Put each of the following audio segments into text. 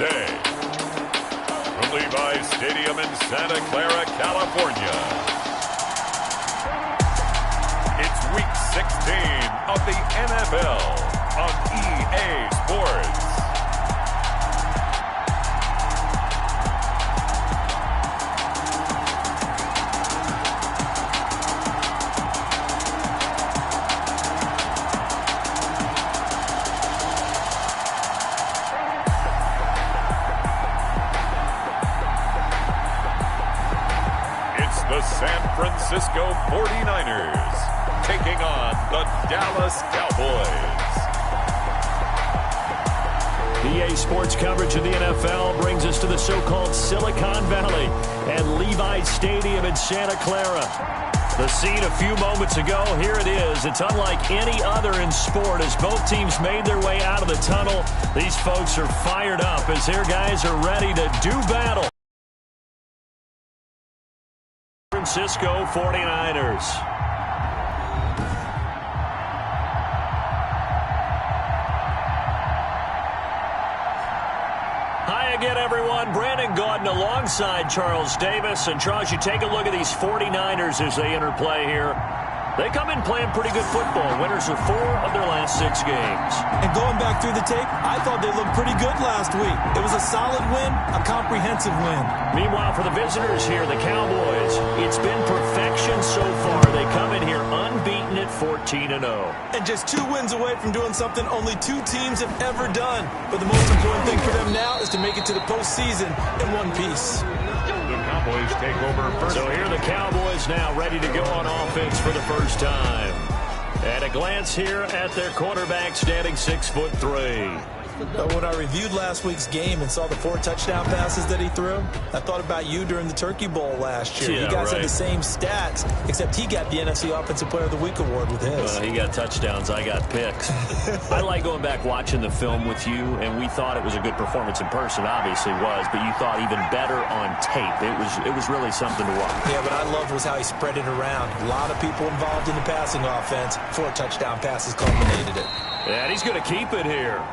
today. From Levi's Stadium in Santa Clara, California, it's Week 16 of the NFL on EA Sports. The San Francisco 49ers taking on the Dallas Cowboys. EA Sports coverage of the NFL brings us to the so-called Silicon Valley and Levi's Stadium in Santa Clara. The scene a few moments ago, here it is. It's unlike any other in sport as both teams made their way out of the tunnel. These folks are fired up as their guys are ready to do battle. Francisco 49ers. Hi again, everyone. Brandon Gaudin alongside Charles Davis. And Charles, you take a look at these 49ers as they interplay here. They come in playing pretty good football. Winners of 4 of their last 6 games. And going back through the tape, I thought they looked pretty good last week. It was a solid win, a comprehensive win. Meanwhile, for the visitors here, the Cowboys, it's been perfection so far. They come in here unbeaten at 14-0. And just 2 wins away from doing something only 2 teams have ever done. But the most important thing for them now is to make it to the postseason in one piece. The Cowboys take over first. So here the Cowboys now ready to go on offense for the first time. At a glance here at their quarterback standing 6'3". But when I reviewed last week's game and saw the 4 touchdown passes that he threw, I thought about you during the Turkey Bowl last year. Yeah, you guys right. had the same stats, except he got the NFC Offensive Player of the Week award with his. Well, he got touchdowns, I got picks. I like going back watching the film with you, and we thought it was a good performance in person, obviously was, but you thought even better on tape. It was really something to watch. Yeah, but I loved was how he spread it around. A lot of people involved in the passing offense. 4 touchdown passes culminated it. And he's going to keep it here.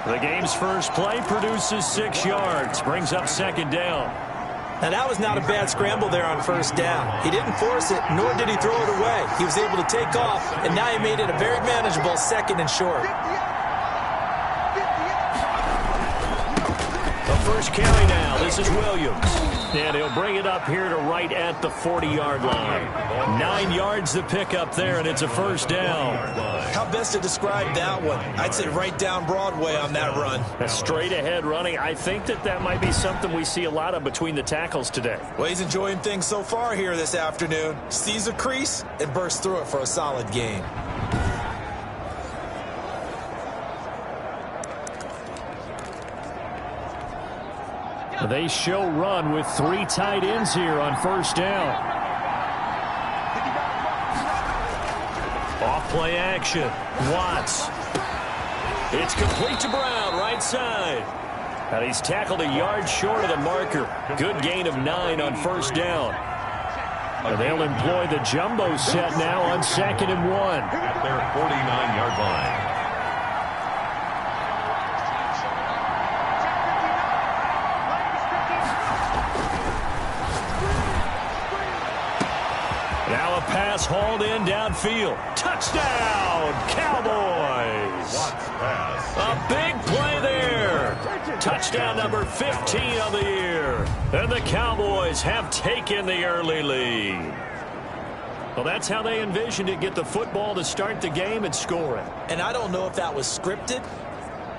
The game's first play produces 6 yards, brings up 2nd down. Now, that was not a bad scramble there on 1st down. He didn't force it, nor did he throw it away. He was able to take off, and now he made it a very manageable 2nd and short. The first carry now. This is Williams. And he'll bring it up here to right at the 40-yard line. 9 yards to pick up there, and it's a 1st down. How best to describe that one? I'd say right down Broadway on that run. A straight-ahead running. I think that might be something we see a lot of between the tackles today. Well, he's enjoying things so far here this afternoon. Sees a crease and bursts through it for a solid gain. They show run with 3 tight ends here on 1st down. Off play action. Watts. It's complete to Brown, right side. And he's tackled a yard short of the marker. Good gain of 9 on 1st down. And they'll employ the jumbo set now on 2nd and 1. At their 49-yard line. Now a pass hauled in downfield. Touchdown, Cowboys. A big play there. Touchdown number 15 of the year. And the Cowboys have taken the early lead. Well, that's how they envisioned it. Get the football to start the game and score it. And I don't know if that was scripted.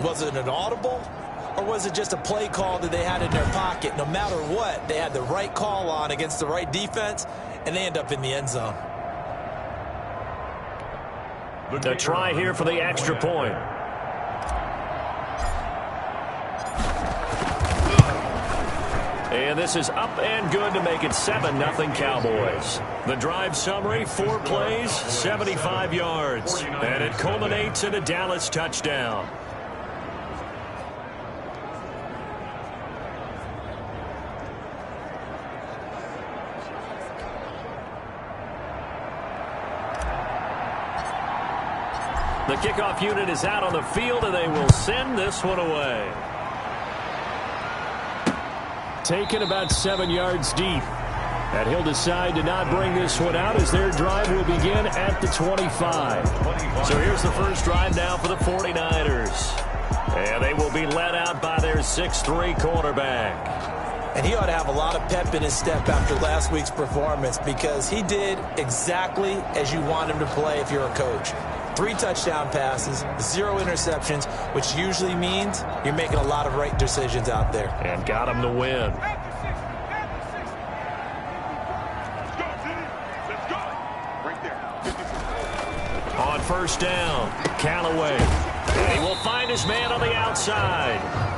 Was it an audible? Or was it just a play call that they had in their pocket? No matter what, they had the right call on against the right defense, and they end up in the end zone. The try here for the extra point. And this is up and good to make it 7-0 Cowboys. The drive summary, 4 plays, 75 yards. And it culminates in a Dallas touchdown. The kickoff unit is out on the field, and they will send this one away. taken about 7 yards deep. And he'll decide to not bring this one out as their drive will begin at the 25. So here's the first drive now for the 49ers. And they will be led out by their 6'3" quarterback. And he ought to have a lot of pep in his step after last week's performance because he did exactly as you want him to play if you're a coach. 3 touchdown passes, 0 interceptions, which usually means you're making a lot of right decisions out there. And got him to win. On first down, Callaway. And he will find his man on the outside.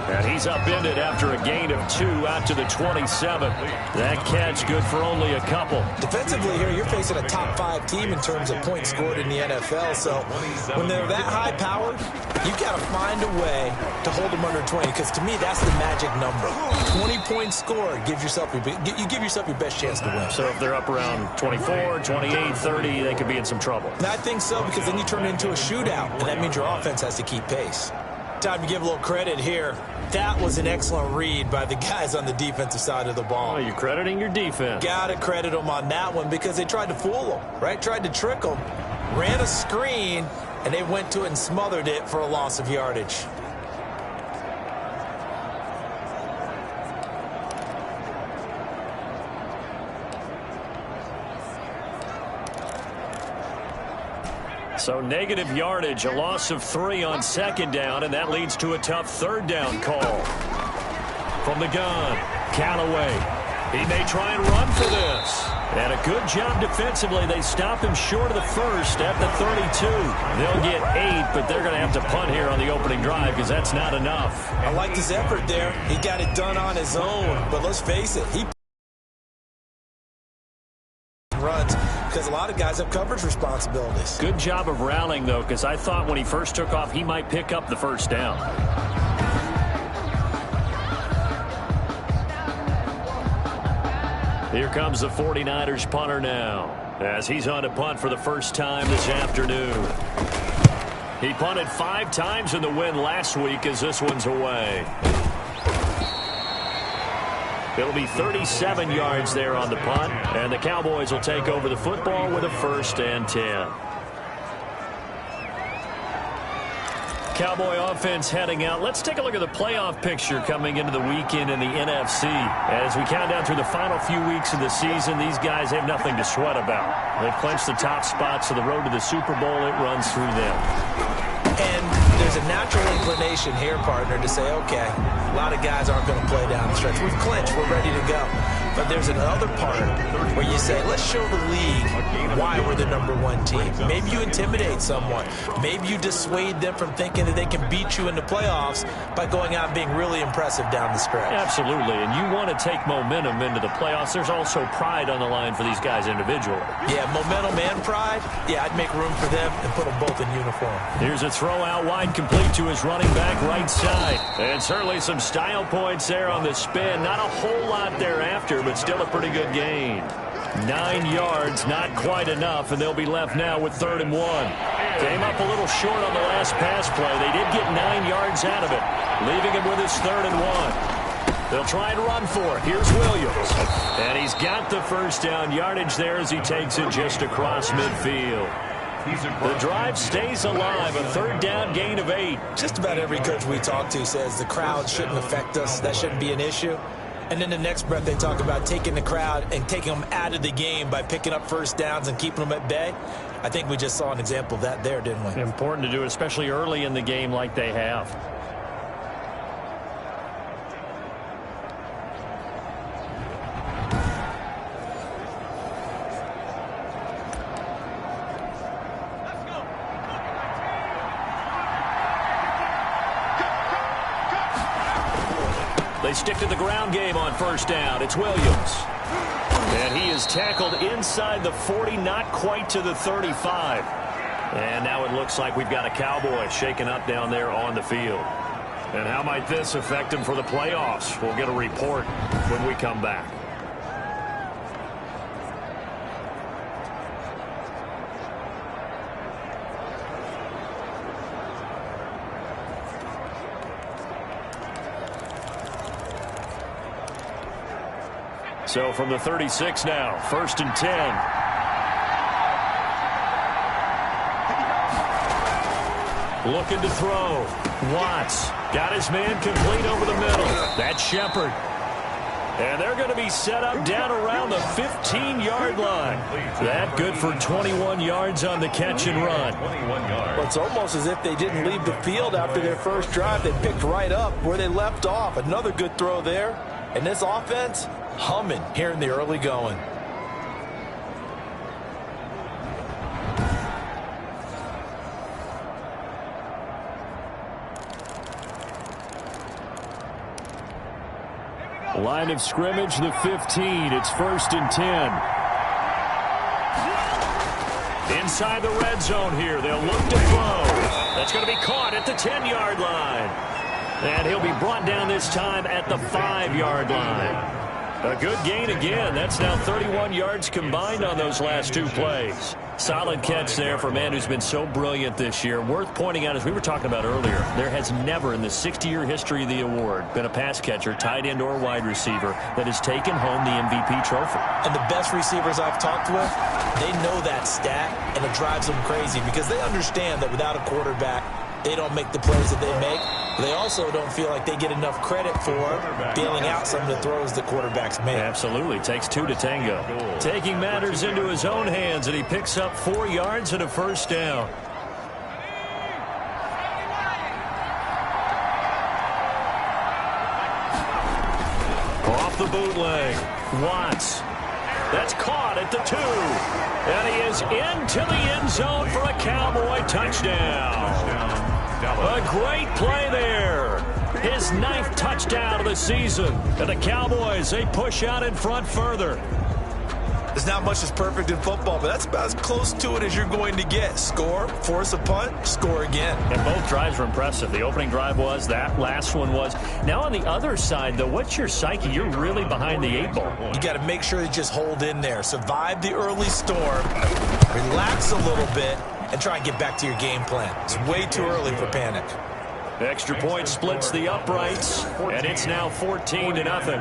And he's upended after a gain of 2 out to the 27. That catch good for only a couple. Defensively here, you're facing a top 5 team in terms of points scored in the NFL. So when they're that high powered, you got to find a way to hold them under 20. Because to me, that's the magic number. 20 points scored gives yourself you give yourself your best chance to win. So if they're up around 24, 28, 30, they could be in some trouble. And I think so because then you turn it into a shootout. And that means your offense has to keep pace. Time to give a little credit here. That was an excellent read by the guys on the defensive side of the ball. Oh, you're crediting your defense. Got to credit them on that one because they tried to fool them, right? Tried to trick them, ran a screen, and they went to it and smothered it for a loss of yardage. So negative yardage, a loss of 3 on second down, and that leads to a tough third down call. From the gun, Callaway. He may try and run for this. And a good job defensively. They stop him short of the first at the 32. They'll get 8, but they're going to have to punt here on the opening drive because that's not enough. I like his effort there. He got it done on his own, but let's face it, he runs because a lot of guys have coverage responsibilities. Good job of rallying, though, because I thought when he first took off, he might pick up the first down. Here comes the 49ers punter now, as he's on to punt for the first time this afternoon. He punted 5 times in the win last week as this one's away. It'll be 37 yards there on the punt, and the Cowboys will take over the football with a 1st and 10. Cowboy offense heading out. Let's take a look at the playoff picture coming into the weekend in the NFC. As we count down through the final few weeks of the season, these guys have nothing to sweat about. They've clinched the top spots to the road to the Super Bowl. It runs through them. And there's a natural inclination here, partner, to say, okay, a lot of guys aren't going to play down the stretch. We've clinched. We're ready to go. But there's another part where you say, let's show the league why we're the #1 team. Maybe you intimidate someone. Maybe you dissuade them from thinking that they can beat you in the playoffs by going out and being really impressive down the stretch. Absolutely, and you want to take momentum into the playoffs. There's also pride on the line for these guys individually. Yeah, momentum and pride. Yeah, I'd make room for them and put them both in uniform. Here's a throw out wide, complete to his running back right side. And certainly some style points there on the spin. Not a whole lot thereafter, but still a pretty good gain. 9 yards, not quite enough, and they'll be left now with 3rd and 1. Came up a little short on the last pass play. They did get 9 yards out of it, leaving him with his 3rd and 1. They'll try and run for it. Here's Williams. And he's got the first down yardage there as he takes it just across midfield. The drive stays alive, a 3rd down gain of 8. Just about every coach we talk to says the crowd shouldn't affect us. That shouldn't be an issue. And then the next breath they talk about taking the crowd and taking them out of the game by picking up first downs and keeping them at bay. I think we just saw an example of that there, didn't we? Important to do, especially early in the game like they have. They stick to the ground game on first down. It's Williams. And he is tackled inside the 40, not quite to the 35. And now it looks like we've got a Cowboy shaken up down there on the field. And how might this affect him for the playoffs? We'll get a report when we come back. So from the 36 now, 1st and 10. Looking to throw. Watts got his man complete over the middle. That's Shepard. And they're going to be set up down around the 15-yard line. That good for 21 yards on the catch and run. Well, it's almost as if they didn't leave the field after their first drive. They picked right up where they left off. Another good throw there. And this offense, humming here in the early going. Line of scrimmage, the 15. It's 1st and 10. Inside the red zone here. They'll look to throw. That's going to be caught at the 10-yard line. And he'll be brought down this time at the 5-yard line. A good gain again. That's now 31 yards combined on those last 2 plays. Solid catch there for a man who's been so brilliant this year. Worth pointing out, as we were talking about earlier, there has never in the 60-year history of the award been a pass catcher, tight end, or wide receiver that has taken home the MVP trophy. And the best receivers I've talked with, they know that stat, and it drives them crazy because they understand that without a quarterback, they don't make the plays that they make. They also don't feel like they get enough credit for bailing out some of the throws the quarterbacks make. Absolutely. Takes 2 to tango. Taking matters into his own hands, and he picks up 4 yards and a first down. Off the bootleg. Watts. That's caught at the 2. And he is into the end zone for a Cowboy touchdown. A great play there. His 9th touchdown of the season. And the Cowboys, they push out in front further. There's not much that's perfect in football, but that's about as close to it as you're going to get. Score, force a punt, score again. And both drives were impressive. The opening drive was, that last one was. Now on the other side, though, what's your psyche? You're really behind the 8 ball. You got to make sure you just hold in there. Survive the early storm, relax a little bit, and try and get back to your game plan. It's way too early for panic. Extra point splits the uprights, and it's now 14 to nothing.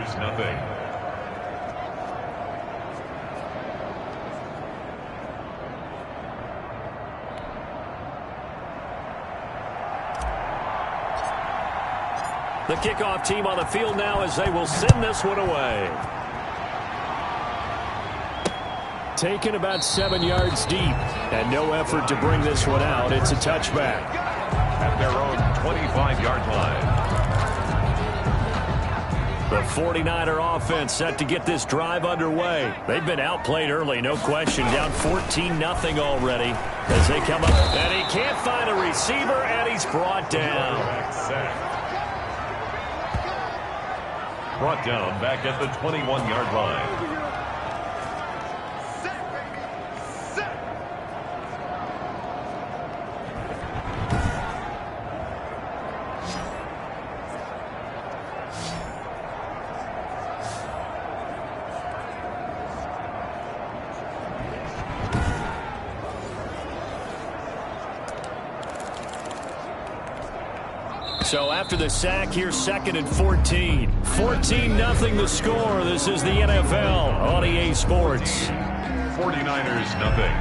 The kickoff team on the field now as they will send this one away. Taken about 7 yards deep, and no effort to bring this one out. It's a touchback. At their own 25-yard line. The 49er offense set to get this drive underway. They've been outplayed early, no question. Down 14-0 already as they come up. And he can't find a receiver, and he's brought down. Brought down back at the 21-yard line. So after the sack, here's 2nd and 14. 14-0 the score. This is the NFL on EA Sports. 49ers nothing.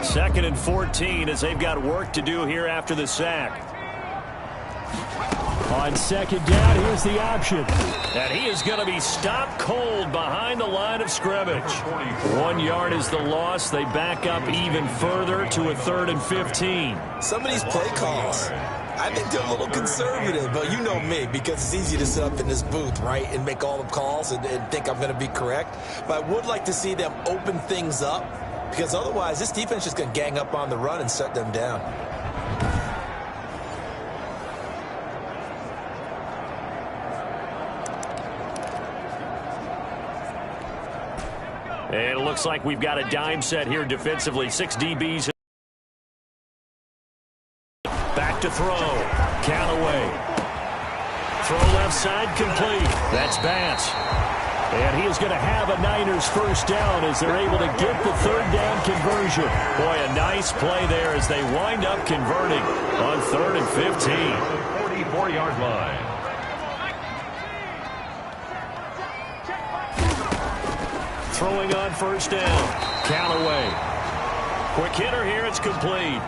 Second and 14 as they've got work to do here after the sack. On 2nd down, here's the option. And he is going to be stopped cold behind the line of scrimmage. 1 yard is the loss. They back up even further to a 3rd and 15. Some of these play calls, I think they're a little conservative, but you know me, because it's easy to sit up in this booth, right, and make all the calls and think I'm going to be correct. But I would like to see them open things up, because otherwise this defense is going to gang up on the run and shut them down. And it looks like we've got a dime set here defensively. 6 DBs. Back to throw. Callaway. Throw left side complete. That's Bass. And he is going to have a Niners first down as they're able to get the 3rd down conversion. Boy, a nice play there as they wind up converting on 3rd and 15. 24-yard line. Throwing on first down. Callaway. Quick hitter here. It's complete.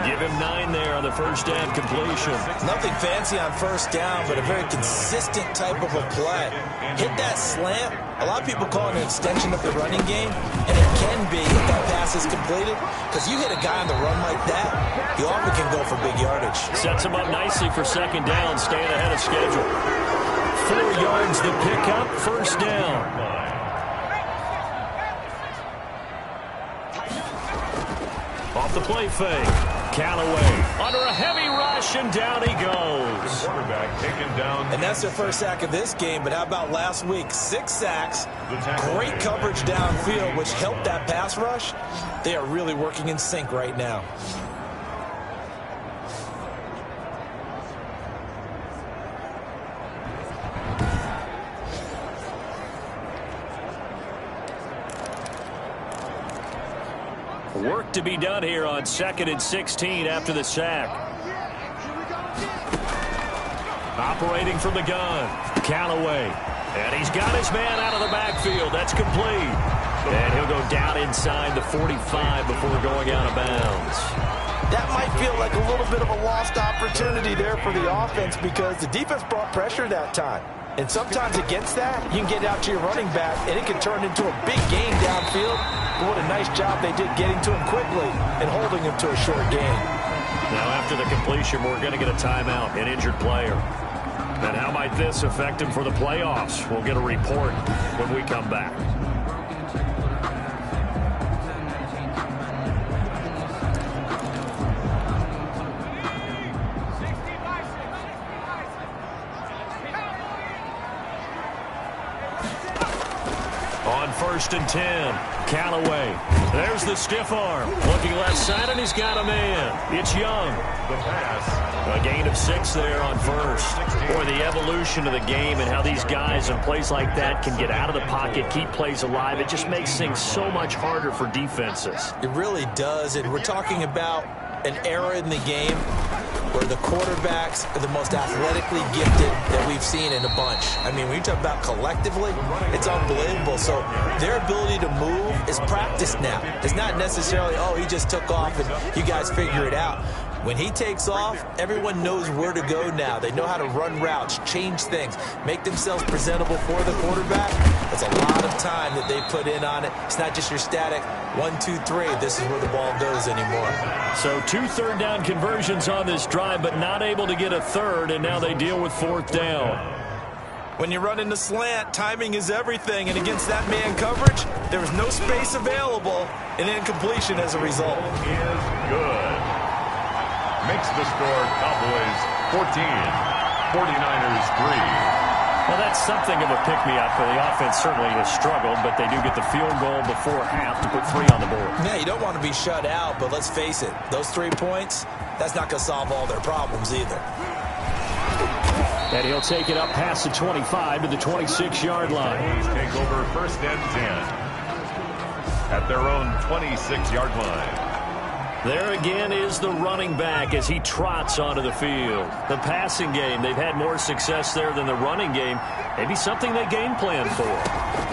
Give him 9 there on the first down completion. Nothing fancy on first down, but a very consistent type of a play. Hit that slant. A lot of people call it an extension of the running game, and it can be if that pass is completed, because you hit a guy on the run like that, you often can go for big yardage. Sets him up nicely for second down, staying ahead of schedule. 4 yards the pickup, first down. Off the play fake. Callaway under a heavy rush, and down he goes. Quarterback taken down. And that's their first sack of this game, but how about last week? 6 sacks, great coverage downfield, which helped that pass rush. They are really working in sync right now. Work to be done here on 2nd and 16 after the sack. Operating from the gun, Callaway. And he's got his man out of the backfield. That's complete. And he'll go down inside the 45 before going out of bounds. That might feel like a little bit of a lost opportunity there for the offense, because the defense brought pressure that time. And sometimes against that, you can get out to your running back, and it can turn into a big gain downfield. But what a nice job they did getting to him quickly and holding him to a short gain. Now after the completion, we're going to get a timeout, an injured player. And how might this affect him for the playoffs? We'll get a report when we come back. On 1st and 10, Callaway. There's the stiff arm. Looking left side, and he's got a man. It's Young. The pass. A gain of 6 there on first. Boy, the evolution of the game and how these guys in plays like that can get out of the pocket, keep plays alive. It just makes things so much harder for defenses. It really does, and we're talking about an era in the game where the quarterbacks are the most athletically gifted that we've seen in a bunch. I mean, when you talk about collectively, it's unbelievable. So their ability to move is practiced now. It's not necessarily, oh, he just took off and you guys figure it out. When he takes off, everyone knows where to go now. They know how to run routes, change things, make themselves presentable for the quarterback. That's a lot of time that they put in on it. It's not just your static 1, 2, 3. This is where the ball goes anymore. So 2 third-down conversions on this drive, but not able to get a third, and now they deal with 4th down. When you run in the slant, timing is everything, and against that man coverage, there was no space available, and incompletion as a result. Is good. Makes the score Cowboys 14, 49ers 3. Well, that's something of a pick-me-up. The offense certainly has struggled, but they do get the field goal before half to put 3 on the board. Yeah, you don't want to be shut out, but let's face it, those 3 points, that's not going to solve all their problems either. And he'll take it up past the 25 to the 26-yard line. Cowboys take over 1st and 10 at their own 26-yard line. There again is the running back as he trots onto the field. The passing game, they've had more success there than the running game. Maybe something they game plan for.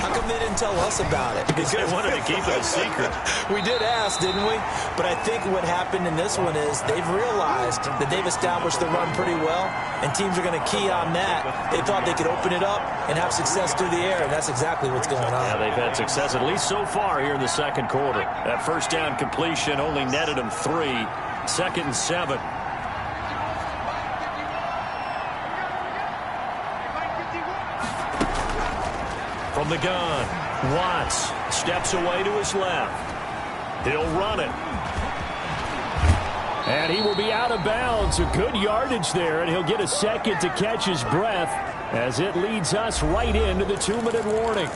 How come they didn't tell us about it? Because they wanted to keep it a secret. We did ask, didn't we? But I think what happened in this one is they've realized that they've established the run pretty well, and teams are going to key on that. They thought they could open it up and have success through the air, and that's exactly what's going on. Yeah, they've had success, at least so far here in the 2nd quarter. That first down completion only netted them 3. 2nd and 7. From the gun, Watts steps away to his left. He'll run it. And he will be out of bounds. A good yardage there, and he'll get a second to catch his breath as it leads us right into the 2-minute warning.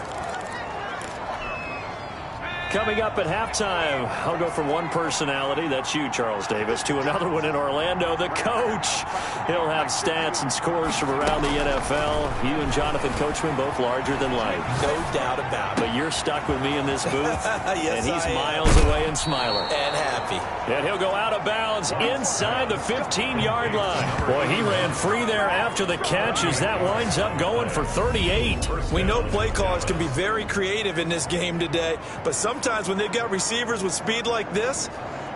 Coming up at halftime, I'll go from one personality, that's you, Charles Davis, to another one in Orlando. The coach He'll have stats and scores from around the NFL. You and Jonathan Coachman both larger than life. No doubt about it. But you're stuck with me in this booth. Yes, and he's I am. miles away and smiling. And happy. And he'll go out of bounds inside the 15-yard line. Boy, he ran free there after the catch as that winds up going for 38. We know play callers can be very creative in this game today, but sometimes when they've got receivers with speed like this,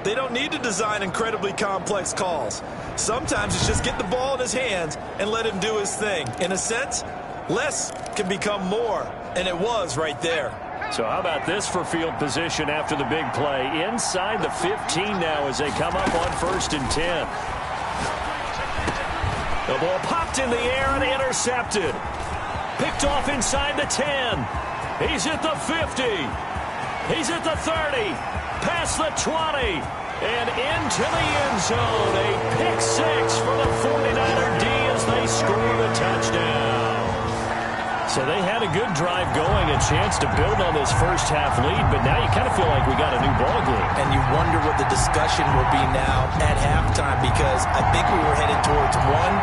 they don't need to design incredibly complex calls. Sometimes it's just get the ball in his hands and let him do his thing. In a sense, less can become more, and it was right there. So how about this for field position after the big play? Inside the 15 now as they come up on 1st and 10. The ball popped in the air and intercepted. Picked off inside the 10. He's at the 50. He's at the 30. Past the 20. And into the end zone. A pick six for the 49er D as they score the touchdown. So they had a good drive going, a chance to build on this first half lead, but now you kind of feel like we got a new ball game. And you wonder what the discussion will be now at halftime, because I think we were headed towards one.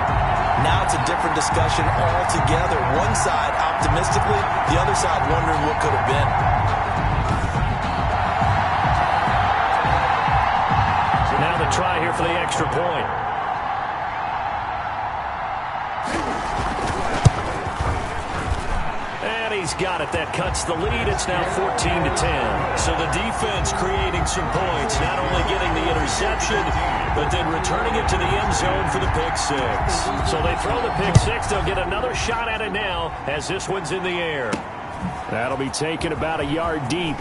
Now it's a different discussion altogether. One side optimistically, the other side wondering what could have been. So now the try here for the extra point. He's got it. That cuts the lead. It's now 14-10. So the defense creating some points, not only getting the interception, but then returning it to the end zone for the pick six. So they throw the pick six. They'll get another shot at it now as this one's in the air. That'll be taken about a yard deep.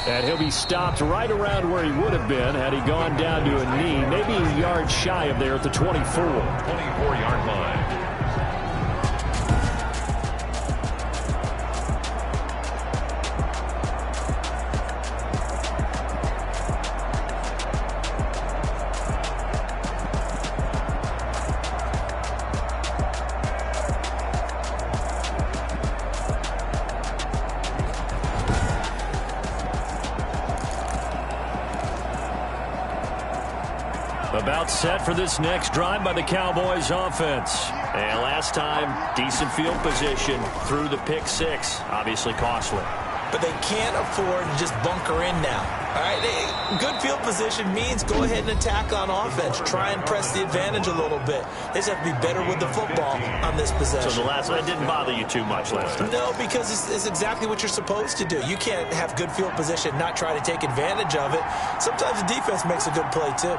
And he'll be stopped right around where he would have been had he gone down to a knee, maybe a yard shy of there at the 24. 24-yard line. About set for this next drive by the Cowboys offense. And last time, decent field position through the pick six. Obviously costly. But they can't afford to just bunker in now. All right, good field position means go ahead and attack on offense. Try and press the advantage a little bit. They just have to be better with the football on this possession. So the last one didn't bother you too much last time? No, because it's exactly what you're supposed to do. You can't have good field position, not try to take advantage of it. Sometimes the defense makes a good play too.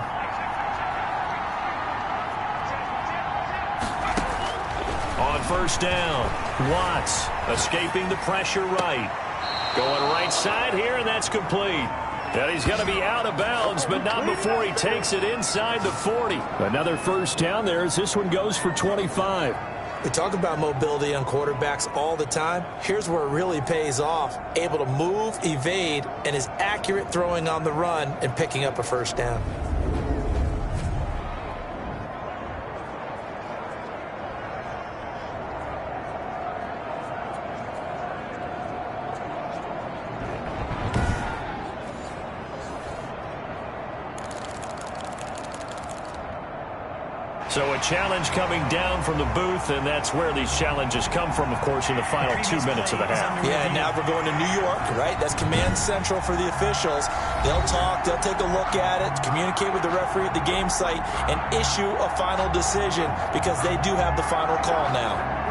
On first down, Watts escaping the pressure right. Going right side here, and that's complete. And he's going to be out of bounds, but not before he takes it inside the 40. Another first down there as this one goes for 25. We talk about mobility on quarterbacks all the time. Here's where it really pays off. Able to move, evade, and is accurate throwing on the run and picking up a first down. So a challenge coming down from the booth, and that's where these challenges come from, of course, in the final 2 minutes of the half. Yeah, now we're going to New York, right? That's command central for the officials. They'll talk, they'll take a look at it, communicate with the referee at the game site, and issue a final decision because they do have the final call now.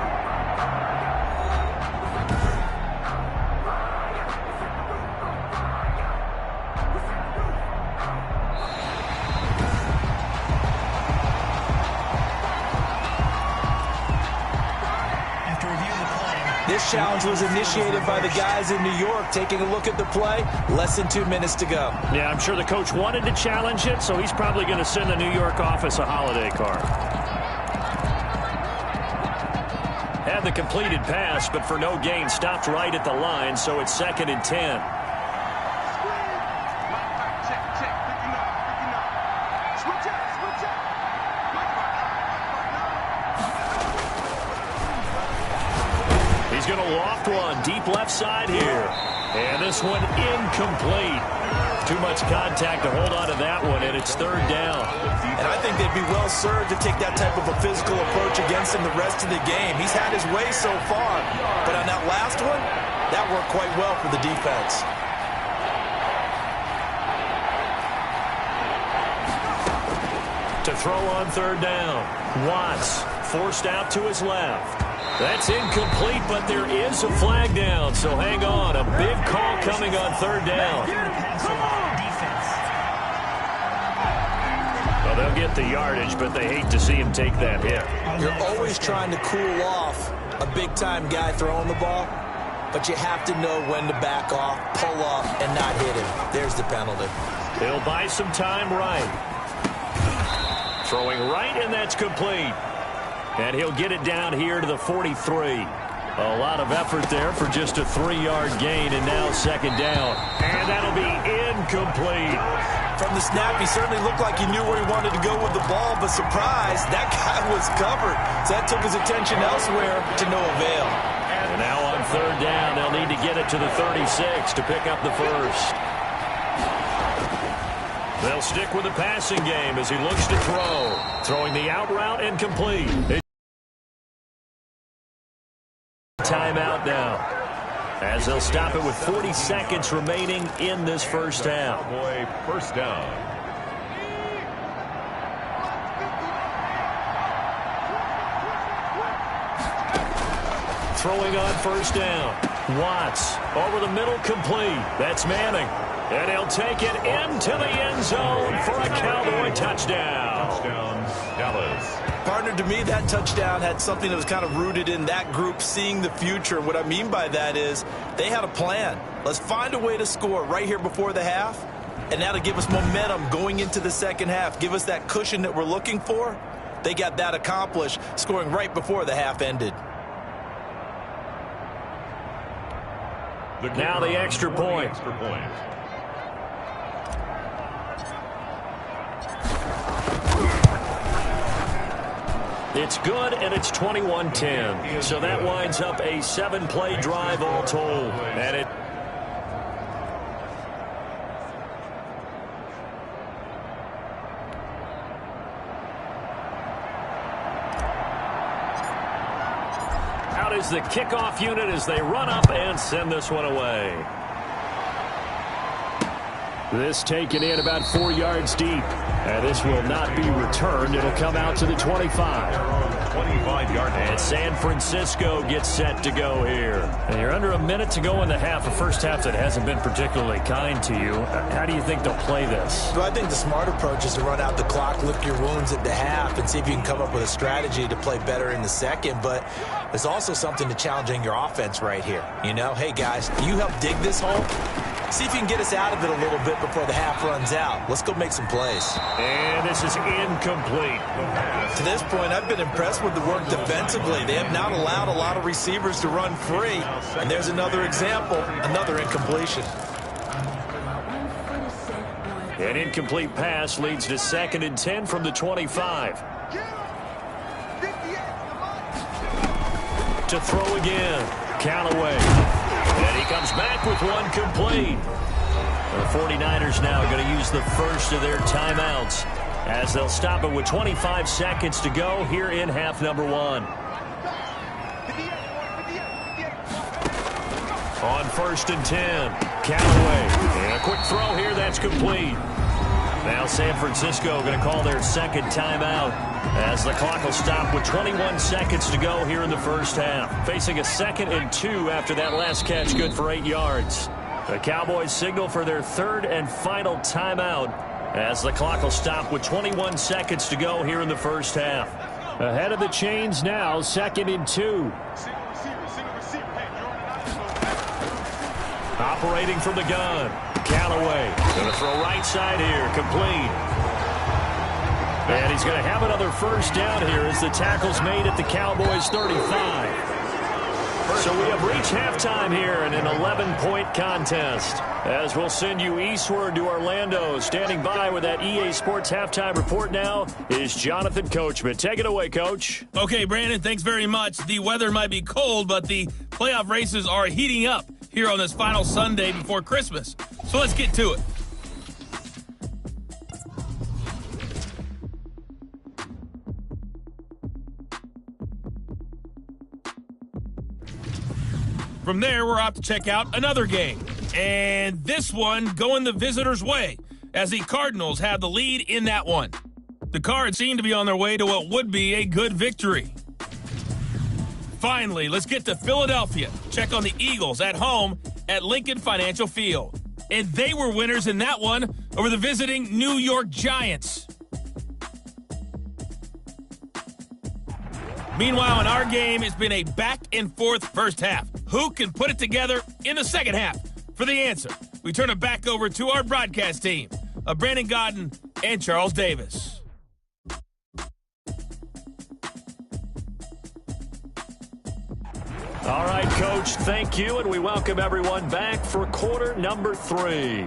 This challenge was initiated by the guys in New York. Taking a look at the play, less than 2 minutes to go. Yeah, I'm sure the coach wanted to challenge it, so he's probably going to send the New York office a holiday card. Had the completed pass, but for no gain, stopped right at the line, so it's 2nd and 10. He's going to loft one deep left side here. And this one incomplete. Too much contact to hold on to that one, and it's third down. And I think they'd be well served to take that type of a physical approach against him the rest of the game. He's had his way so far, but on that last one, that worked quite well for the defense. To throw on third down. Watts forced out to his left. That's incomplete, but there is a flag down, so hang on. A big call coming on third down. Well, they'll get the yardage, but they hate to see him take that hit. You're always trying to cool off a big-time guy throwing the ball, but you have to know when to back off, pull up, and not hit him. There's the penalty. He'll buy some time right. Throwing right, and that's complete. And he'll get it down here to the 43. A lot of effort there for just a 3-yard gain, and now second down. And that'll be incomplete. From the snap, he certainly looked like he knew where he wanted to go with the ball, but surprise, that guy was covered. So that took his attention elsewhere to no avail. And now on third down, they'll need to get it to the 36 to pick up the first. They'll stick with the passing game as he looks to throw. Throwing the out route and complete. Timeout now, as they'll stop it with 40 seconds remaining in this first half. Cowboy first down. Throwing on first down. Watts over the middle, complete. That's Manning. And he'll take it into the end zone for a Cowboy touchdown. Touchdown, Dallas. Partner, to me, that touchdown had something that was kind of rooted in that group seeing the future. What I mean by that is they had a plan. Let's find a way to score right here before the half, and that'll give us momentum going into the second half, give us that cushion that we're looking for. They got that accomplished, scoring right before the half ended. Now the extra point. It's good, and it's 21-10. So that winds up a 7-play drive all told. And it... Out is the kickoff unit as they run up and send this one away. This taken in about 4 yards deep. And this will not be returned. It'll come out to the 25. 25-yard line. And San Francisco gets set to go here. And you're under a minute to go in the half, a first half that hasn't been particularly kind to you. How do you think they'll play this? Well, I think the smart approach is to run out the clock, lick your wounds at the half, and see if you can come up with a strategy to play better in the second. But there's also something to challenging your offense right here. You know, hey, guys, you help dig this hole. See if you can get us out of it a little bit before the half runs out. Let's go make some plays. And this is incomplete. To this point, I've been impressed with the work defensively. They have not allowed a lot of receivers to run free. And there's another example, another incompletion. An incomplete pass leads to 2nd and 10 from the 25. To throw again. Callaway. And he comes back with one complete. The 49ers now going to use the first of their timeouts as they'll stop it with 25 seconds to go here in half number 1. On 1st and 10, Callaway. And a quick throw here, that's complete. Now San Francisco going to call their second timeout as the clock will stop with 21 seconds to go here in the first half. Facing a 2nd and 2 after that last catch, good for 8 yards. The Cowboys signal for their third and final timeout as the clock will stop with 21 seconds to go here in the first half. Ahead of the chains now, 2nd and 2. Operating from the gun. Callaway going to throw right side here, complete. And he's going to have another first down here as the tackle's made at the Cowboys' 35. So we have reached halftime here in an 11-point contest. As we'll send you eastward to Orlando. Standing by with that EA Sports halftime report now is Jonathan Coachman. Take it away, Coach. Okay, Brandon, thanks very much. The weather might be cold, but the playoff races are heating up here on this final Sunday before Christmas. So let's get to it. From there, we're off to check out another game. And this one going the visitors' way, as the Cardinals have the lead in that one. The Cards seem to be on their way to what would be a good victory. Finally, let's get to Philadelphia. Check on the Eagles at home at Lincoln Financial Field. And they were winners in that one over the visiting New York Giants. Meanwhile, in our game, it's been a back-and-forth first half. Who can put it together in the second half? For the answer, we turn it back over to our broadcast team of Brandon Godden and Charles Davis. All right, Coach, thank you, and we welcome everyone back for quarter number 3.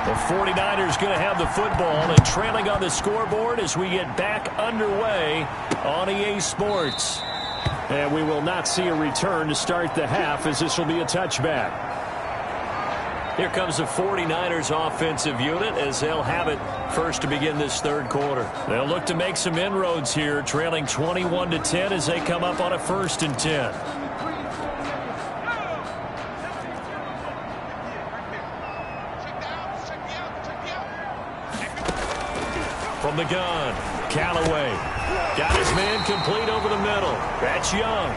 The 49ers going to have the football and trailing on the scoreboard as we get back underway on EA Sports. And we will not see a return to start the half, as this will be a touchback. Here comes the 49ers offensive unit as they'll have it first to begin this third quarter. They'll look to make some inroads here, trailing 21-10 as they come up on a 1st and 10. From the gun, Callaway got his man complete over the middle. That's Young.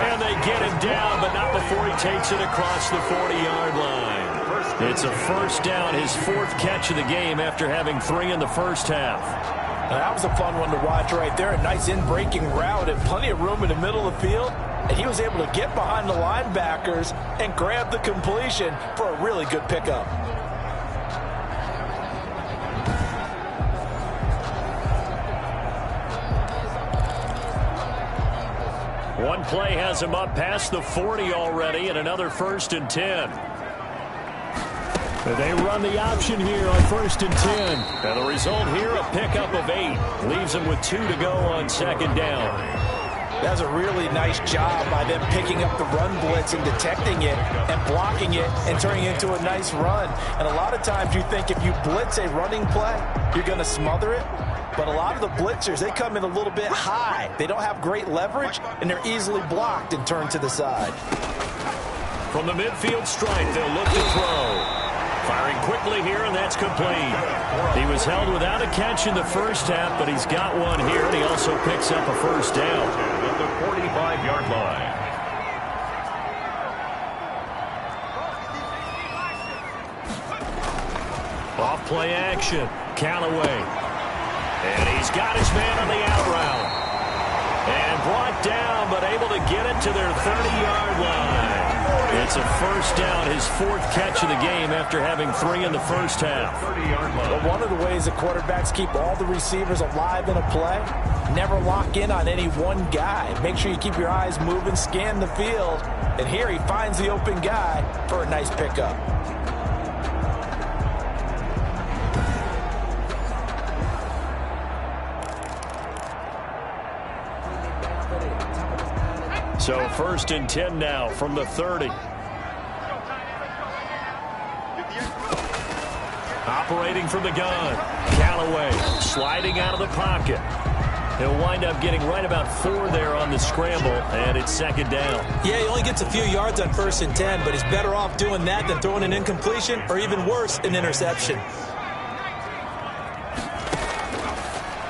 And they get him down, but not before he takes it across the 40-yard line. It's a first down, his 4th catch of the game after having 3 in the first half. Now, that was a fun one to watch right there. A nice in-breaking route and plenty of room in the middle of the field. And he was able to get behind the linebackers and grab the completion for a really good pickup. One play has him up past the 40 already, and another 1st and 10. They run the option here on 1st and 10. And the result here, a pickup of 8. Leaves them with 2 to go on 2nd down. That's a really nice job by them picking up the run blitz and detecting it and blocking it and turning it into a nice run. And a lot of times you think if you blitz a running play, you're going to smother it. But a lot of the blitzers, they come in a little bit high. They don't have great leverage, and they're easily blocked and turned to the side. From the midfield stripe, they'll look to throw. Firing quickly here, and that's complete. He was held without a catch in the first half, but he's got one here, and he also picks up a 1st down. At the 45-yard line. Off play action. Callaway. And he's got his man on the out route. And brought down, but able to get it to their 30-yard line. It's a 1st down, his 4th catch of the game after having 3 in the first half. Well, one of the ways that quarterbacks keep all the receivers alive in a play, never lock in on any one guy. Make sure you keep your eyes moving, scan the field. And here he finds the open guy for a nice pickup. So 1st and 10 now from the 30. Operating from the gun. Callaway sliding out of the pocket. He'll wind up getting right about 4 there on the scramble, and it's 2nd down. Yeah, he only gets a few yards on 1st and 10, but he's better off doing that than throwing an incompletion or even worse, an interception.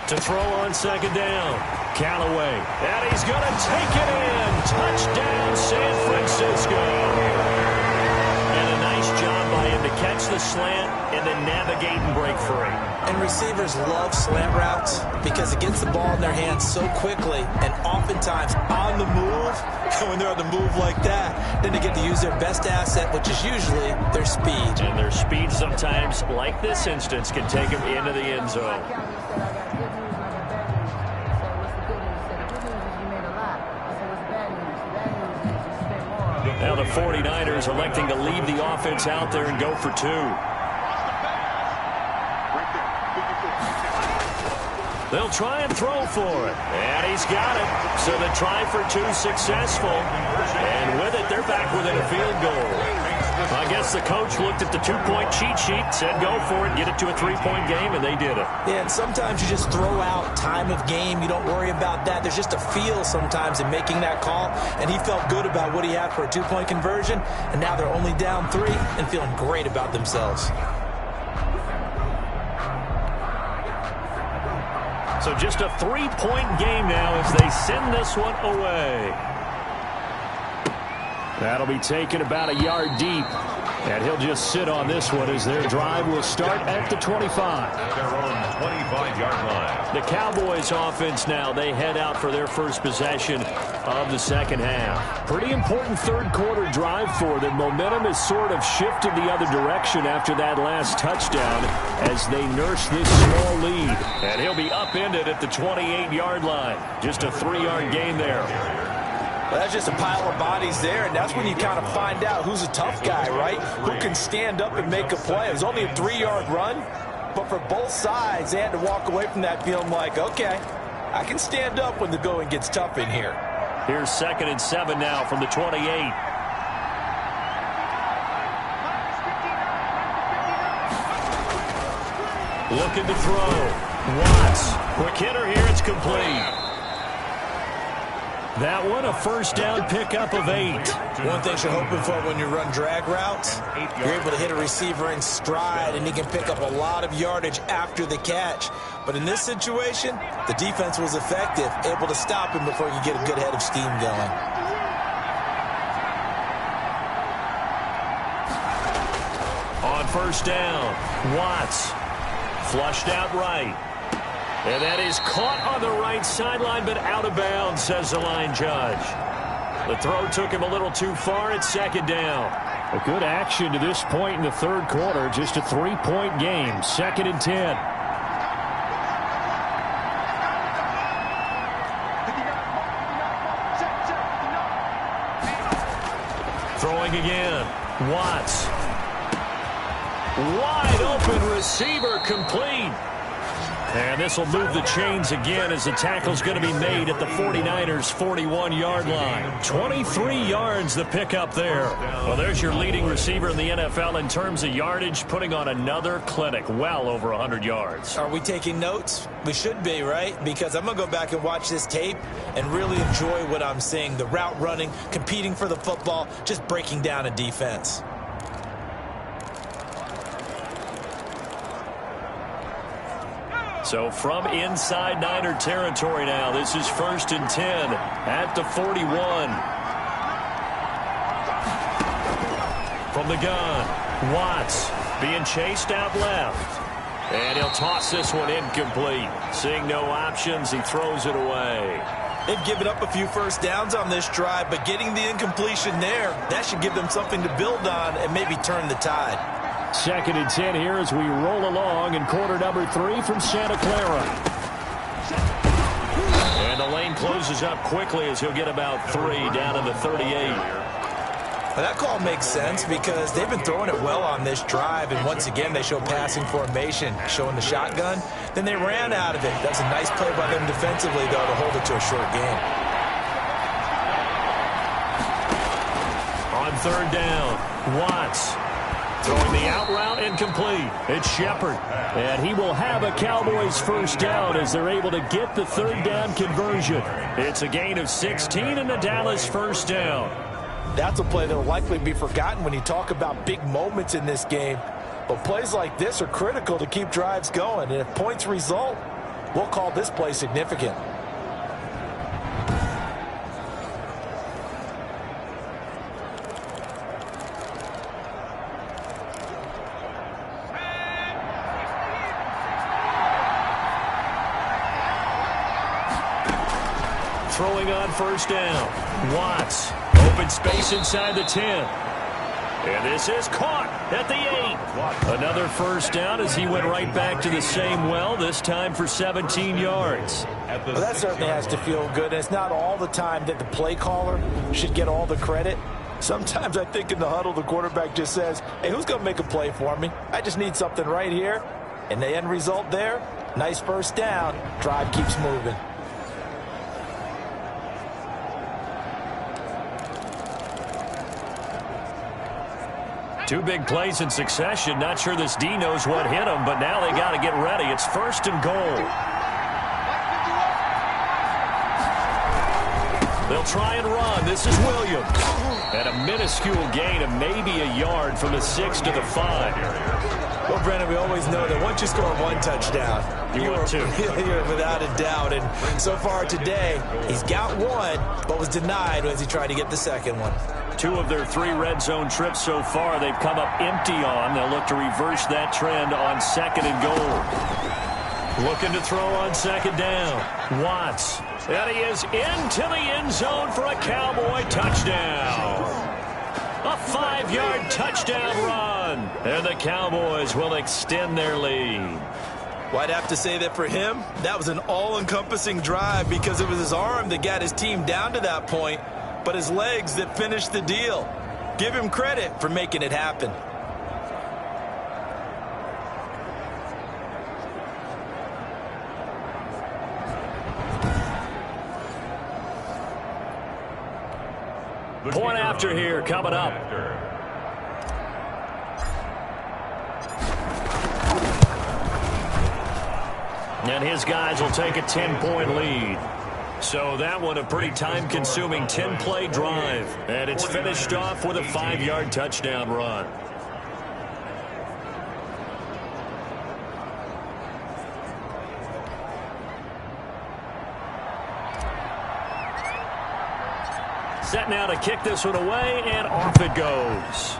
To throw on 2nd down. Callaway, and he's going to take it in. Touchdown, San Francisco. And a nice job by him to catch the slant and then navigate and break free. And receivers love slant routes because it gets the ball in their hands so quickly and oftentimes on the move. And when they're on the move like that, then they get to use their best asset, which is usually their speed. And their speed sometimes, like this instance, can take them into the end zone. Now the 49ers electing to leave the offense out there and go for 2. They'll try and throw for it. And he's got it. So the try for 2 successful. And with it, they're back within a field goal. I guess the coach looked at the two-point cheat sheet, said go for it, get it to a three-point game, and they did it. Yeah, and sometimes you just throw out time of game. You don't worry about that. There's just a feel sometimes in making that call, and he felt good about what he had for a two-point conversion, and now they're only down 3 and feeling great about themselves. So just a three-point game now as they send this one away. That'll be taken about a yard deep. And he'll just sit on this one as their drive will start at the 25. Their own 25-yard line. The Cowboys offense now, they head out for their first possession of the second half. Pretty important third quarter drive for them. Momentum has sort of shifted the other direction after that last touchdown as they nurse this small lead. And he'll be upended at the 28-yard line. Just a 3-yard gain there. Well, that's just a pile of bodies there, and that's when you kind of find out who's a tough guy, right? Who can stand up and make a play. It was only a 3-yard run, but for both sides, they had to walk away from that feeling like, okay, I can stand up when the going gets tough in here. Here's 2nd and 7 now from the 28. Looking to throw. Watts. Quick hitter here. It's complete. That one, a first down pickup of 8. One thing you're hoping for when you run drag routes, you're able to hit a receiver in stride, and he can pick up a lot of yardage after the catch. But in this situation, the defense was effective, able to stop him before you get a good head of steam going. On first down, Watts flushed out right. And that is caught on the right sideline, but out of bounds, says the line judge. The throw took him a little too far. It's 2nd down. A good action to this point in the third quarter. Just a 3-point game. 2nd and 10. Throwing again. Watts. Wide open receiver, complete. And this will move the chains again as the tackle's going to be made at the 49ers' 41-yard line. 23 yards the pickup there. Well, there's your leading receiver in the NFL in terms of yardage, putting on another clinic, well over 100 yards. Are we taking notes? We should be, right? Because I'm going to go back and watch this tape and really enjoy what I'm seeing. The route running, competing for the football, just breaking down a defense. So from inside Niner territory now, this is 1st and 10 at the 41. From the gun, Watts being chased out left. And he'll toss this one incomplete. Seeing no options, he throws it away. They've given up a few first downs on this drive, but getting the incompletion there, that should give them something to build on and maybe turn the tide. 2nd and 10 here as we roll along in quarter number 3 from Santa Clara. And the lane closes up quickly as he'll get about 3 down to the 38. Well, that call makes sense because they've been throwing it well on this drive, and once again they show passing formation, showing the shotgun. Then they ran out of it. That's a nice play by them defensively, though, to hold it to a short game. On 3rd down, Watts. Throwing the out route incomplete. It's Shepard. And he will have a Cowboys first down as they're able to get the 3rd down conversion. It's a gain of 16 and the Dallas first down. That's a play that will likely be forgotten when you talk about big moments in this game. But plays like this are critical to keep drives going. And if points result, we'll call this play significant. Throwing on first down. Watts. Open space inside the 10. And this is caught at the 8. Another first down as he went right back to the same well, this time for 17 yards. Well, that certainly has to feel good. And it's not all the time that the play caller should get all the credit. Sometimes I think in the huddle, the quarterback just says, hey, who's going to make a play for me? I just need something right here. And the end result there, nice first down. Drive keeps moving. Two big plays in succession. Not sure this D knows what hit him, but now they got to get ready. It's 1st and goal. They'll try and run. This is Williams. And a minuscule gain of maybe a yard from the 6 to the 5. Well, Brennan, we always know that once you score one touchdown, you are two. You're without a doubt. And so far today, he's got one, but was denied as he tried to get the second one. 2 of their 3 red zone trips so far, they've come up empty on. They'll look to reverse that trend on 2nd and goal. Looking to throw on 2nd down. Watts. And he is into the end zone for a Cowboy touchdown. A 5-yard touchdown run. And the Cowboys will extend their lead. Well, I'd have to say that for him, that was an all-encompassing drive because it was his arm that got his team down to that point, but his legs that finished the deal. Give him credit for making it happen. Point after here coming up. And his guys will take a 10-point lead. So that one a pretty time-consuming 10-play drive. And it's finished off with a 5-yard touchdown run. Set now to kick this one away, and off it goes.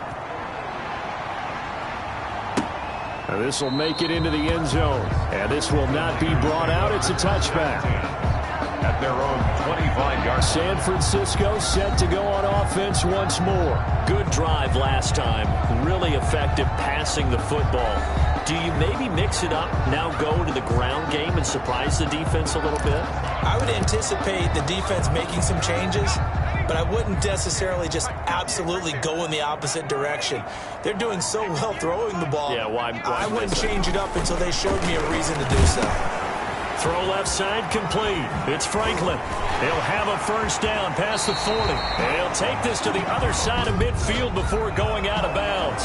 Now this will make it into the end zone. And this will not be brought out. It's a touchback. At their own 25-yard. San Francisco set to go on offense once more. Good drive last time. Really effective passing the football. Do you maybe mix it up, now go to the ground game and surprise the defense a little bit? I would anticipate the defense making some changes, but I wouldn't necessarily just absolutely go in the opposite direction. They're doing so well throwing the ball. Yeah, why I wouldn't change it up until they showed me a reason to do so. Throw left side complete. It's Franklin. He'll have a first down past the 40. And he'll take this to the other side of midfield before going out of bounds.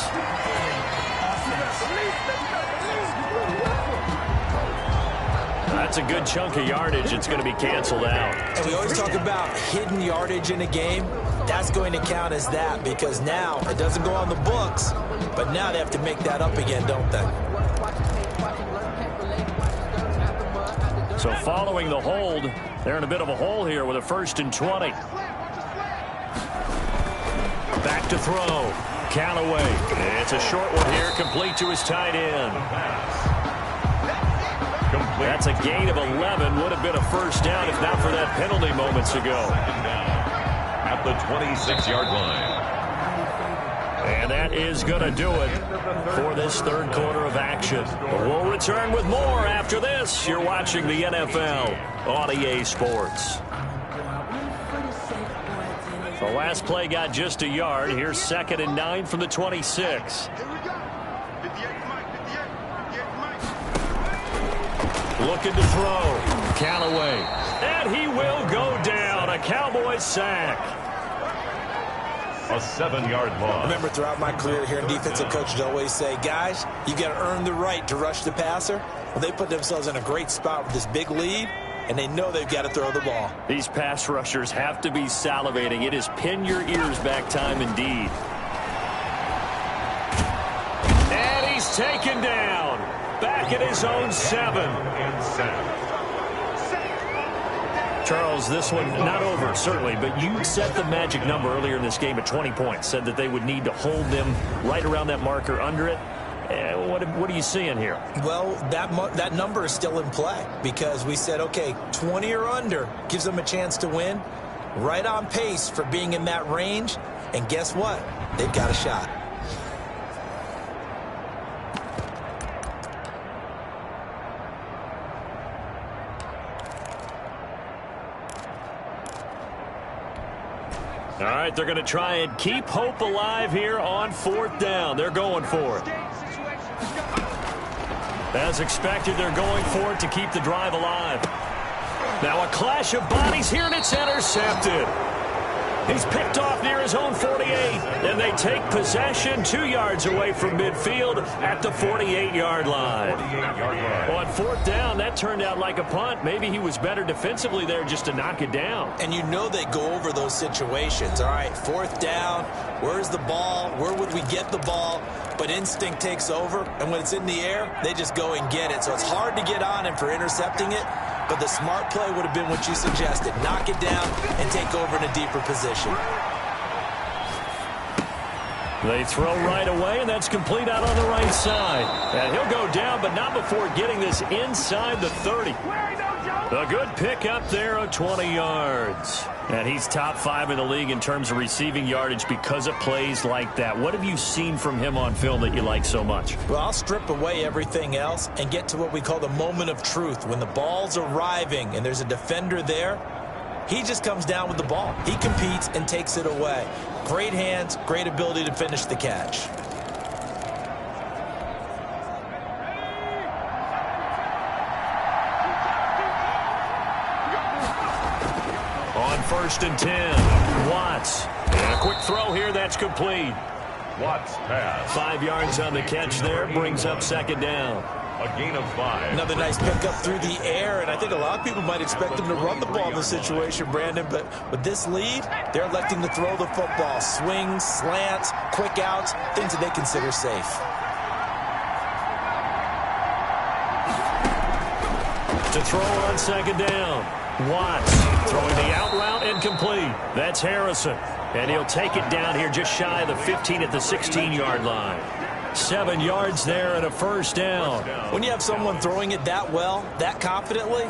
That's a good chunk of yardage. It's going to be canceled out. And we always talk about hidden yardage in a game. That's going to count as that because now it doesn't go on the books, but now they have to make that up again, don't they? So following the hold, they're in a bit of a hole here with a 1st and 20. Back to throw. Callaway. It's a short one here, complete to his tight end. That's a gain of 11. Would have been a first down if not for that penalty moments ago. At the 26-yard line. And that is going to do it for this 3rd quarter of action. We'll return with more after this. You're watching the NFL on EA Sports. The last play got just a yard. Here's 2nd and 9 from the 26. Looking to throw. Callaway. And he will go down. A Cowboys sack. A 7-yard loss. Remember, throughout my career here in defensive coaches always say, guys, you got to earn the right to rush the passer. Well, they put themselves in a great spot with this big lead, and they know they've got to throw the ball. These pass rushers have to be salivating. It is pin your ears back time indeed. And he's taken down. Back at his own 7. Charles, this one not over, certainly, but you set the magic number earlier in this game at 20 points. Said that they would need to hold them right around that marker under it. What are you seeing here? Well, that number is still in play because we said, okay, 20 or under gives them a chance to win. Right on pace for being in that range. And guess what? They've got a shot. All right, they're going to try and keep hope alive here on 4th down. They're going for it. As expected, they're going for it to keep the drive alive. Now a clash of bodies here, and it's intercepted. He's picked off near his own 48, and they take possession 2 yards away from midfield at the 48-yard line. On fourth down, that turned out like a punt. Maybe he was better defensively there just to knock it down. And you know they go over those situations. All right, fourth down, where's the ball? Where would we get the ball? But instinct takes over, and when it's in the air, they just go and get it. So it's hard to get on him for intercepting it, but the smart play would have been what you suggested. Knock it down and take over in a deeper position. They throw right away, and that's complete out on the right side. And he'll go down, but not before getting this inside the 30. A good pick up there of 20 yards. And he's top 5 in the league in terms of receiving yardage because of plays like that. What have you seen from him on film that you like so much? Well, I'll strip away everything else and get to what we call the moment of truth. When the ball's arriving and there's a defender there, he just comes down with the ball. He competes and takes it away. Great hands, great ability to finish the catch. On 1st and 10, Watts. And a quick throw here, that's complete. Watts pass. 5 yards on the catch there, brings up 2nd down. A gain of 5. Another nice pickup through the air, and I think a lot of people might expect him to run the ball in this situation, Brandon, but with this lead, they're electing to throw the football. Swings, slants, quick outs, things that they consider safe. To throw on 2nd down. Watts throwing the out route incomplete. That's Harrison. And he'll take it down here just shy of the 15 at the 16-yard line. 7 yards there and a 1st down. When you have someone throwing it that well, that confidently,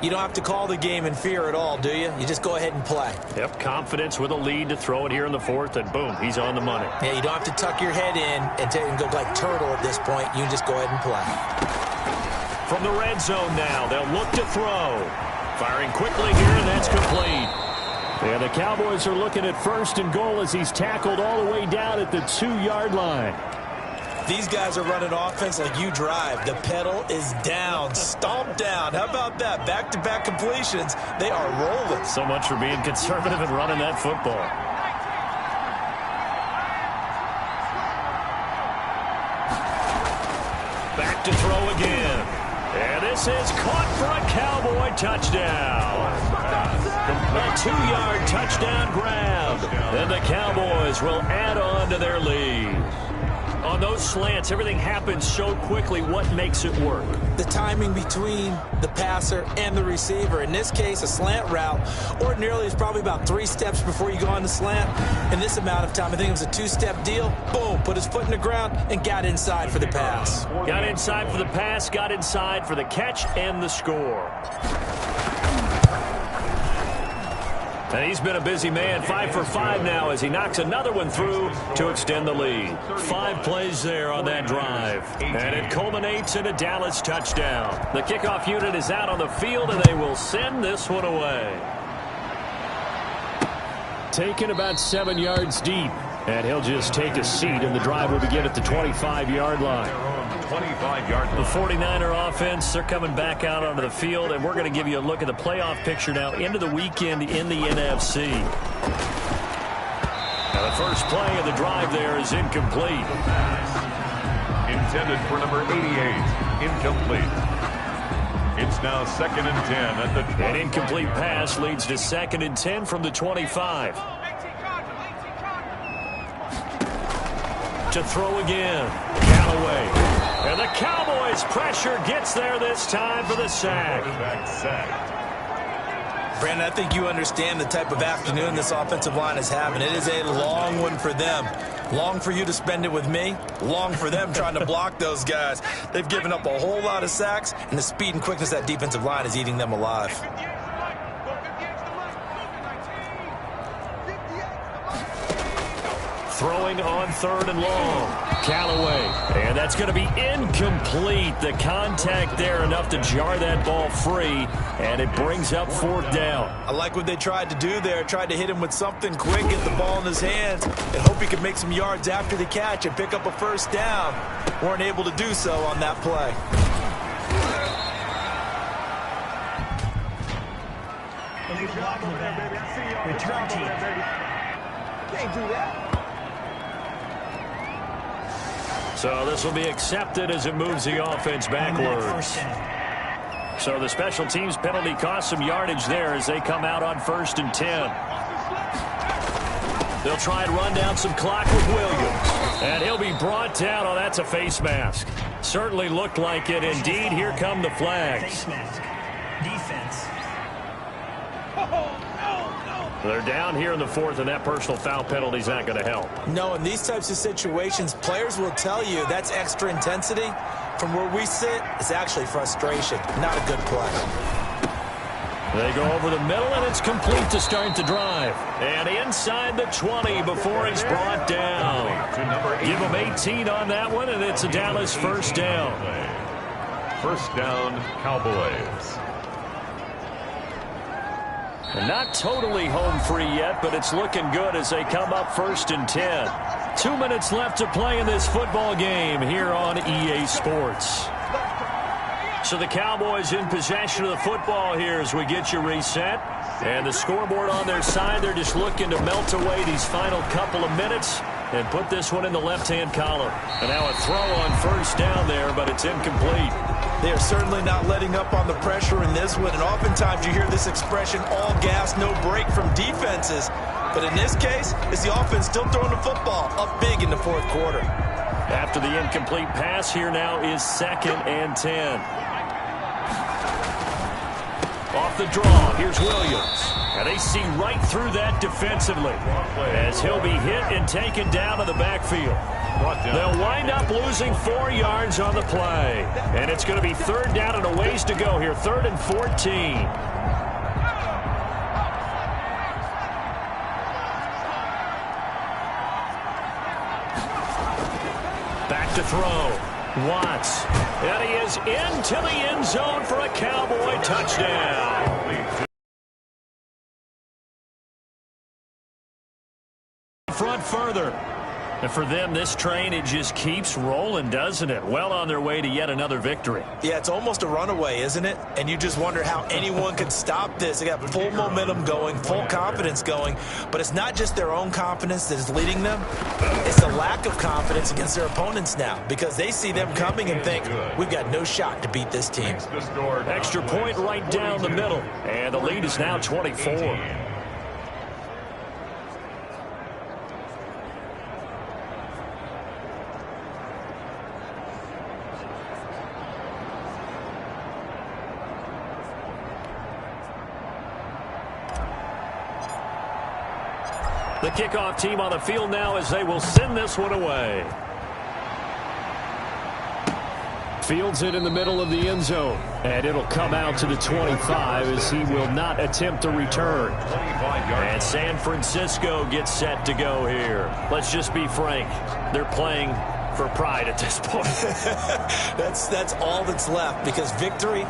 you don't have to call the game in fear at all, do you? You just go ahead and play. Yep, confidence with a lead to throw it here in the 4th, and boom, he's on the money. Yeah, you don't have to tuck your head in and go like turtle at this point. You just go ahead and play. From the red zone now, they'll look to throw. Firing quickly here, and that's complete. And the Cowboys are looking at 1st and goal as he's tackled all the way down at the 2-yard line. These guys are running offense like you drive. The pedal is down, stomped down. How about that? Back-to-back completions. They are rolling. So much for being conservative and running that football. Back to throw again. And this is caught for a Cowboy touchdown. A 2-yard touchdown grab. And the Cowboys will add on to their lead. On those slants, everything happens so quickly. What makes it work? The timing between the passer and the receiver. In this case, a slant route ordinarily is probably about 3 steps before you go on the slant. In this amount of time, I think it was a 2-step deal. Boom, put his foot in the ground and got inside for the pass. Got inside for the pass, got inside for the catch and the score. And he's been a busy man, 5 for 5 now as he knocks another one through to extend the lead. 5 plays there on that drive. And it culminates in a Dallas touchdown. The kickoff unit is out on the field, and they will send this one away. Taken about 7 yards deep. And he'll just take a seat, and the drive will begin at the 25-yard line. 25-yard line. The 49er offense, they're coming back out onto the field, and we're going to give you a look at the playoff picture now into the weekend in the NFC. Now the first play of the drive there is incomplete. Intended for number 88. Incomplete. It's now 2nd and 10 at the 20. An incomplete pass leads to 2nd and 10 from the 25. To throw again, Callaway. And the Cowboys' pressure gets there this time for the sack. Brandon, I think you understand the type of afternoon this offensive line is having. It is a long one for them. Long for you to spend it with me. Long for them trying to block those guys. They've given up a whole lot of sacks, and the speed and quickness of that defensive line is eating them alive. Throwing on 3rd and long. Callaway. And that's going to be incomplete. The contact there enough to jar that ball free. And it brings up 4th down. I like what they tried to do there. Tried to hit him with something quick, get the ball in his hands, and hope he could make some yards after the catch and pick up a 1st down. Weren't able to do so on that play. Return team. Can't do that. So this will be accepted as it moves the offense backwards. So the special teams penalty cost some yardage there as they come out on 1st and 10. They'll try and run down some clock with Williams. And he'll be brought down. Oh, that's a face mask. Certainly looked like it. Indeed, here come the flags. Face mask. Defense. They're down here in the 4th, and that personal foul penalty is not going to help. No, in these types of situations, players will tell you that's extra intensity. From where we sit, it's actually frustration. Not a good play. They go over the middle, and it's complete to start the drive. And inside the 20 before he's brought down. Give him 18 on that one, and it's a Dallas first down. First down, Cowboys. And not totally home free yet, but it's looking good as they come up 1st and 10. 2 minutes left to play in this football game here on EA Sports. So the Cowboys in possession of the football here as we get you reset. And the scoreboard on their side, they're just looking to melt away these final couple of minutes and put this one in the left-hand column. And now a throw on 1st down there, but it's incomplete. They are certainly not letting up on the pressure in this one. And oftentimes you hear this expression, all gas, no break from defenses. But in this case, it's the offense still throwing the football up big in the 4th quarter. After the incomplete pass, here now is 2nd and 10. Off the draw, here's Williams. And they see right through that defensively as he'll be hit and taken down to the backfield. They'll wind up losing 4 yards on the play. And it's going to be 3rd down and a ways to go here, 3rd and 14. Back to throw. Watts. And he is into the end zone for a Cowboy touchdown. Front further. And for them, this train, it just keeps rolling, doesn't it? Well on their way to yet another victory. Yeah, it's almost a runaway, isn't it? And you just wonder how anyone could stop this. They got full momentum going, full confidence going. But it's not just their own confidence that is leading them. It's the lack of confidence against their opponents now because they see them coming and think, we've got no shot to beat this team. Extra point right down the middle. And the lead is now 24. The kickoff team on the field now as they will send this one away. Fields it in the middle of the end zone. And it'll come out to the 25 as he will not attempt to return. And San Francisco gets set to go here. Let's just be frank. They're playing for pride at this point. That's all that's left because victory,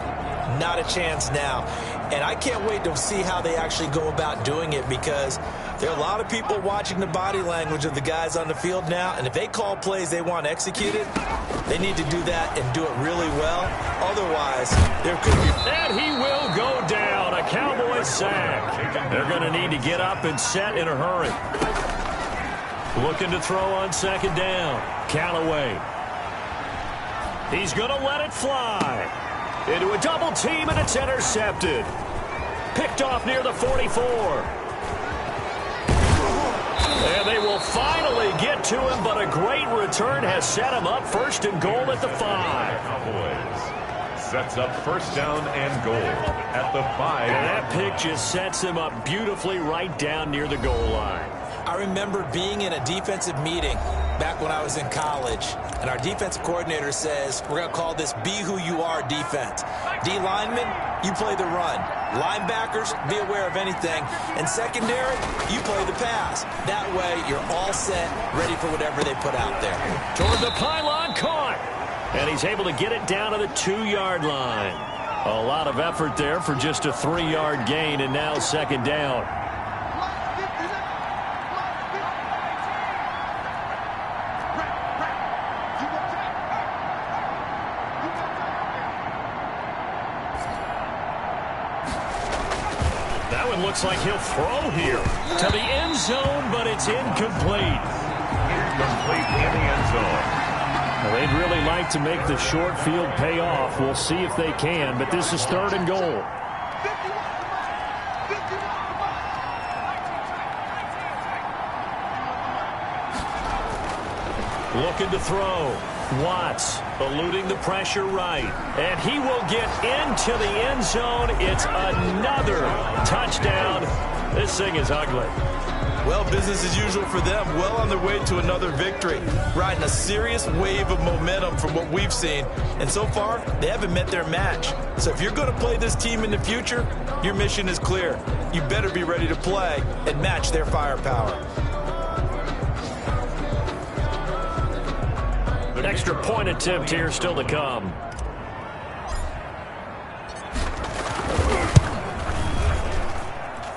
not a chance now. And I can't wait to see how they actually go about doing it because there are a lot of people watching the body language of the guys on the field now. And if they call plays they want executed, they need to do that and do it really well. Otherwise, there could be... And he will go down. A Cowboy sack. They're going to need to get up and set in a hurry. Looking to throw on 2nd down. Callaway. He's going to let it fly. Into a double team, and it's intercepted. Picked off near the 44. And they will finally get to him, but a great return has set him up 1st and goal at the 5. Cowboys sets up 1st down and goal at the 5. And that pick just sets him up beautifully right down near the goal line. I remember being in a defensive meeting back when I was in college, and our defensive coordinator says, we're going to call this Be Who You Are defense. D linemen, you play the run. Linebackers, be aware of anything. And secondary, you play the pass. That way, you're all set, ready for whatever they put out there. Toward the pylon, caught. And he's able to get it down to the 2-yard line. A lot of effort there for just a 3-yard gain, and now 2nd down. That one looks like he'll throw here to the end zone, but it's incomplete. Incomplete in the end zone. Well, they'd really like to make the short field pay off. We'll see if they can, but this is 3rd and goal. Looking to throw. Watts eluding the pressure right. And he will get into the end zone. It's another touchdown. This thing is ugly. Well, business as usual for them. Well on their way to another victory. Riding a serious wave of momentum from what we've seen. And so far, they haven't met their match. So if you're going to play this team in the future, your mission is clear. You better be ready to play and match their firepower. An extra point attempt here still to come.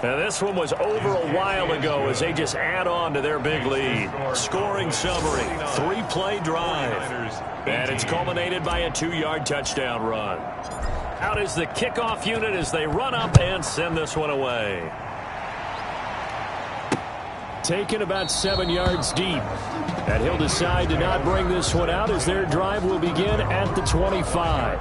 Now this one was over a while ago as they just add on to their big lead. Scoring summary, 3-play drive. And it's culminated by a 2-yard touchdown run. Out is the kickoff unit as they run up and send this one away. Taken about 7 yards deep. And he'll decide to not bring this one out as their drive will begin at the 25.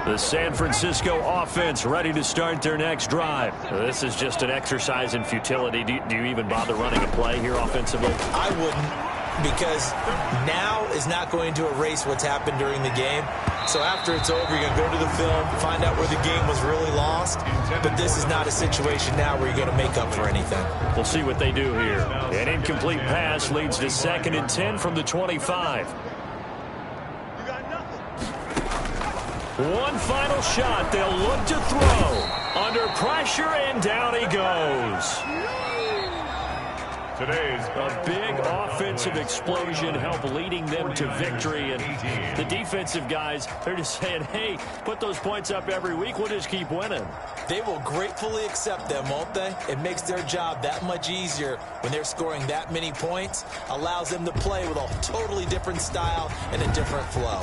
The San Francisco offense ready to start their next drive. This is just an exercise in futility. Do you even bother running a play here offensively? I wouldn't, because now is not going to erase what's happened during the game. So after it's over, you're going to go to the film, find out where the game was really lost. But this is not a situation now where you're going to make up for anything. We'll see what they do here. An incomplete pass leads to 2nd and 10 from the 25. One final shot. They'll look to throw. Under pressure, and down he goes. Today's a big offensive explosion helped leading them to victory. And the defensive guys, they're just saying, hey, put those points up every week. We'll just keep winning. They will gratefully accept them, won't they? It makes their job that much easier when they're scoring that many points. Allows them to play with a totally different style and a different flow.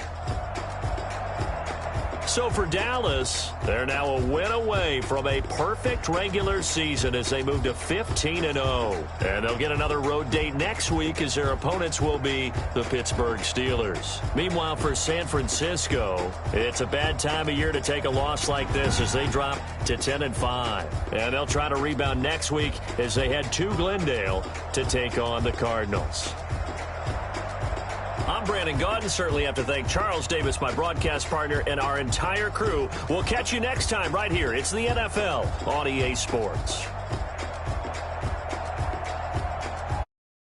So for Dallas, they're now a win away from a perfect regular season as they move to 15-0. And they'll get another road date next week as their opponents will be the Pittsburgh Steelers. Meanwhile, for San Francisco, it's a bad time of year to take a loss like this as they drop to 10-5. And they'll try to rebound next week as they head to Glendale to take on the Cardinals. I'm Brandon Gaudin. Certainly have to thank Charles Davis, my broadcast partner, and our entire crew. We'll catch you next time right here. It's the NFL on EA Sports.